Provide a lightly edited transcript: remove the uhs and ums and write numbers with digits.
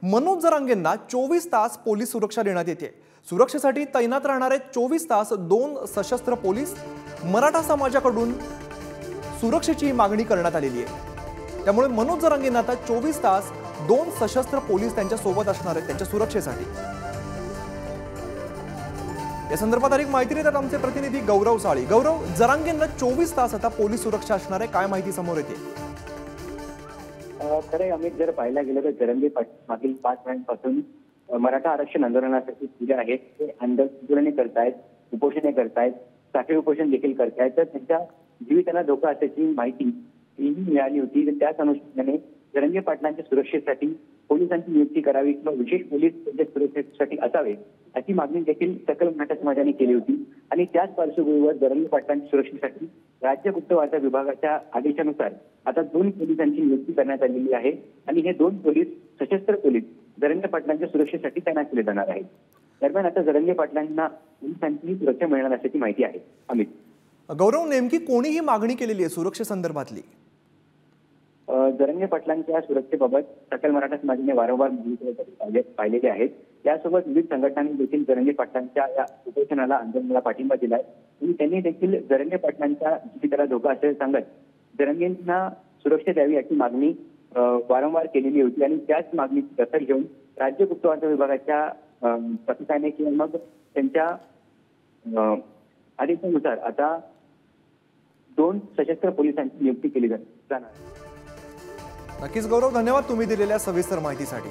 मनोज जरांगेंना 24 तास पोलीस सुरक्षा देण्यात येते। सुरक्षेसाठी तैनात राहणारे 24 तास 2 सशस्त्र पोलीस मराठा समाजाकडून सुरक्षेची मागणी करण्यात आलेली आहे। त्यामुळे मनोज जरांगेंना आता 24 तास 2 सशस्त्र पोलीस त्यांच्या सोबत असणार आहेत त्यांच्या सुरक्षेसाठी। या संदर्भात अधिक माहिती देतात आमचे प्रतिनिधी गौरव साळी। गौरव, जरांगेंना 24 तास आता पोलीस सुरक्षा असणार आहे, काय माहिती समोर येते? खरे अमित, जर पाहायला गेलं तर जरंगे मागील 5 महिन्यांपासून मराठा आरक्षण आंदोलनासाठी उभे आहेत। ते आंदोलन करतायत, उपोषणे करतायत, साखळी उपोषण देखील करतायत। तर त्यांच्या जीविताला धोका असल्याची माहिती मिळाली होती। त्याच अनुषंगाने जरंगे पाटलांच्या सुरक्षेसाठी पोलिसांची नियुक्ती करावी किंवा विशेष पोलीस त्यांच्या सुरक्षेसाठी असावे अशी मागणी देखील सकल मराठा समाजाने केली होती। आणि त्याच पार्श्वभूमीवर जरंगे पाटलांच्या सुरक्षेसाठी राज्य गुप्त वार्ता विभागाच्या आदेशानुसार आता 2 पोलिसांची नियुक्ती करण्यात आलेली आहे। आणि हे 2 पोलीस सशस्त्र पोलीस जरंगे पाटलांच्या सुरक्षेसाठी तैनात केले जाणार आहेत। दरम्यान आता जरंगे पाटलांना पोलिसांची सुरक्षा मिळणार असल्याची माहिती आहे। अमित, गौरव, नेमकी कोणीही मागणी केलेली आहे सुरक्षेसंदर्भातली? जरंगे पाटलांच्या सुरक्षेबाबत सकल मराठा समाजाने वारंवार पाहिलेले आहेत। त्यासोबत विविध संघटनांनी देखील जरंगे पाटलांच्या या उपोषणाला आंदोलनाला पाठिंबा दिलाय। आणि त्यांनी देखील जरंगे पाटलांच्या जीविताला धोका असल्याचे सांगत जरंगेंना सुरक्षा द्यावी याची मागणी वारंवार केलेली होती। आणि त्याच मागणीची दखल घेऊन राज्य गुप्त वार्ता विभागाच्या पथकाने किंवा मग त्यांच्या आदेशानुसार आता 2 सशस्त्र पोलिसांची नियुक्ती केली जाणार। नक्कीच गौरव, धन्यवाद तुम्ही दिलेल्या सविस्तर माहितीसाठी।